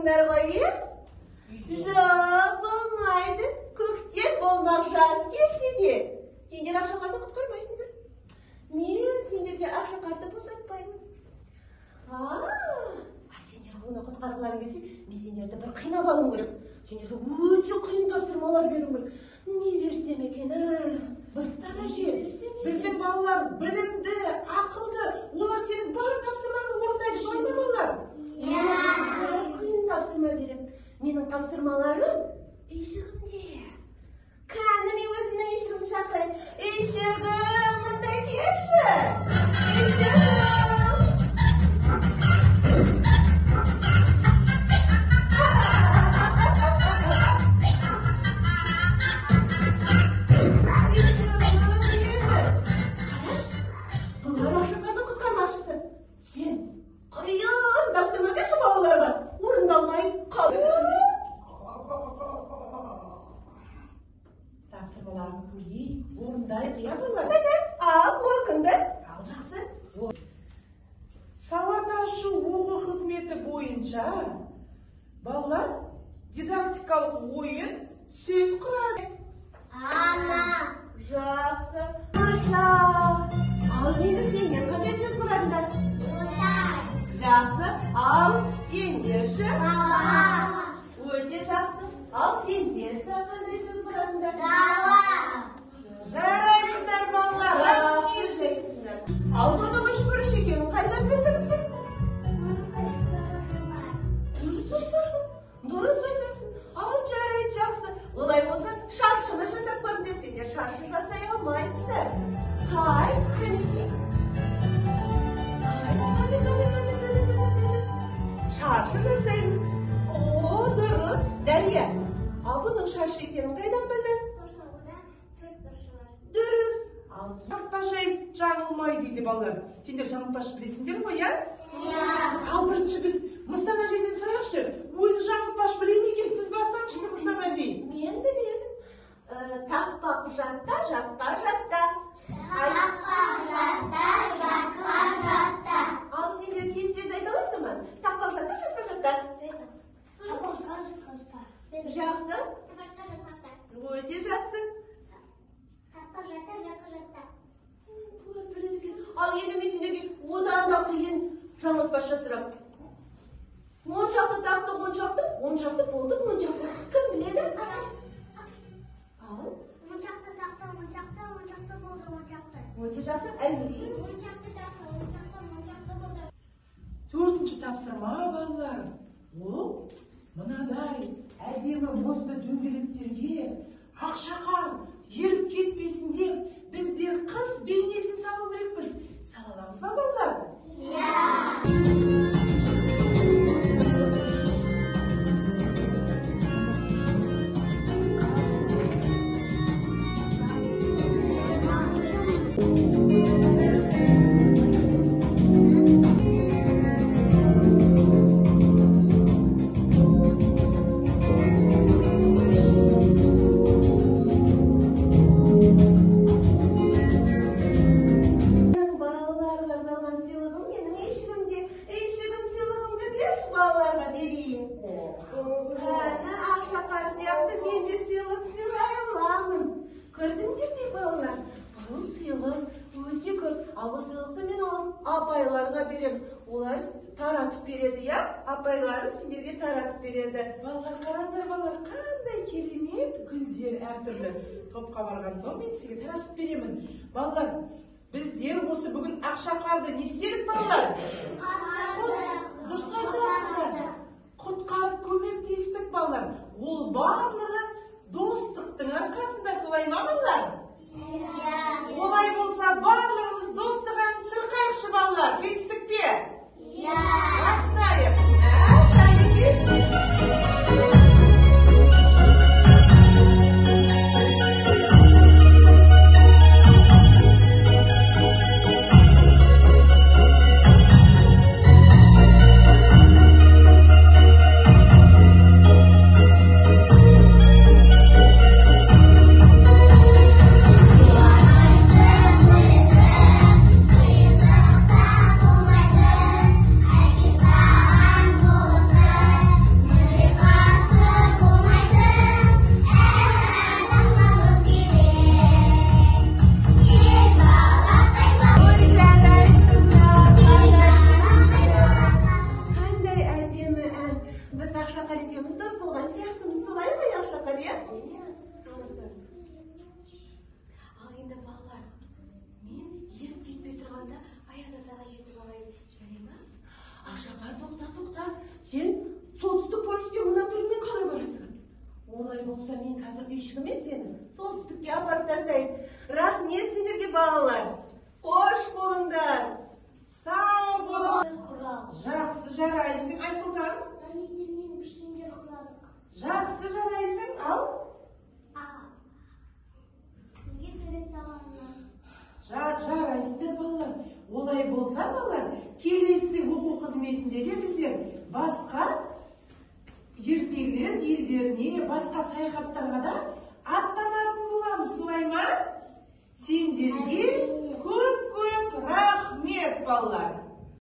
болмайсыңдар ғой, е? Жоқ, болмайды. Көктем болмақ жаз келсе де. Сендер ақшақарды құтқармайсыңдар. Мен сендерге ақшақарды босатпаймын. Сендер оны құтқарғыларың келсе, мен сендерді бір қинап алуым керек. Сендерге өте қиын тапсырмалар беруім керек. Не берсем екен, Мыстан әже, біздің балалар білімді, ақылды, олар сенің бар тапсырмаңды орындайды, солай ма балалар? Қиын тапсырма берем. Менің тапсырмаларым үйшігімде. Кәні мен өзімнің үйшігімді шақырайын. Үйшігім, мұнда келші. Үйшігім. Тапсырмаларын көрейік, орындайық, иә балалар? Міне, оқыңды. Ал жақсы. Сауат ашу оқу қызметі бойынша балалар дидактикалық ойын сөз құрады. Жақсы. Маша. Ал енді сенен қандай сөз құрадыңдар? Жақсы. Ал сендерші? Өте жақсы. Ал сендерші қандай сөз құрадыңдар? Жарайсыңдар балалар. Ал бұның үш бұрыш екенін қайдан білдіңіздер? Дұрыс айтасың. Ал жарайды, жақсы. Олай болса, шаршыны жасап көріңдер. Сендер шаршы жасай алмайсыңдар. Қанекей. Шаршы жасаймыз. Дұрыс. Дәрия, ал бұның шаршы екенін қайдан білдің? Дұрыс. Ал жаңылтпаш жаңылмай дейді балалар. Сендер жаңылтпаш білесіңдер ғой, иә? Ал бірінші біз Мыстан әжейден сұрайықшы. Өзі жаңылтпаш біле ме екен? Сіз бастаңызшы, Мыстан әжей. Мен білемін. Тақпақ жатта, жатпа жатта. Тақпақ жатта, жатпа жатта. Ал сендер тез-тез айта аласың ба? Тақпақ жатта, жатпа жатта. Жақсы. Өте жақсы. Бұлар біледі екен. Ал енді мен сендерге одан да қиын жаңылтпаш жасырам. Моншақты тақты, моншақты болды, моншақты. Кім біледі? Ал? Моншақты тақты, моншақты болды, моншақты. Өте жақсы. Әлгі дейін? Моншақты тақты, моншақты болды. Төртінші тапсырма балалар. Ол мынадай әдемі мұзды дөңгелектерге ақшақар еріп кетпесін деп біздер қыз бейнесін салу керекпіз. Сала аламыз ба балалар? Көрдіңдер ме балалар? Бұл сыйлық өте көп. Ал бұл сыйлықты мен апайларға берем. Олар таратып береді, я? Апайлары сендерге таратып береді. Балалар, қараңдар балалар, қандай керемет гүлдер әртүрлі. Топқа барған соң мен сізге таратып беремін. Балалар, біздер осы бүгін ақшақарды не істедік балалар? Дұрыс айтасыңдар. Құтқарып көмектестік балалар. Ол барлығы достықтың арқасында, солай ма балалар? Олай болса барлығымыз достық әнін шырқайықшы балалар. Келістік пе? Бастайық. Ал енді балалар, мен еріп кетпей тұрғанда Аяз атаға жетіп алайын, жарай ма? Ақшақар, тоқта. Сен солтүстік полюске мына түріңмен қалай барасың? Олай болса мен қазір үйшігіме сені солтүстікке апарып тастайын. Рахмет сендерге балалар. Қош болыңдар. Сау болыңдар. Құрал. Жақсы жарайсың, Айсұлтан. Әнетімнен пішіндер құрадық. Жақсы жарайсың, ал? Бізге сурет салғанына. Жарайсыңдар балалар. Олай болса балалар, келесі оқу қызметінде де біздер басқа ертегілер елдеріне, басқа саяхаттарға да аттанатын боламыз, солай ма? Сендерге көп рахмет балалар.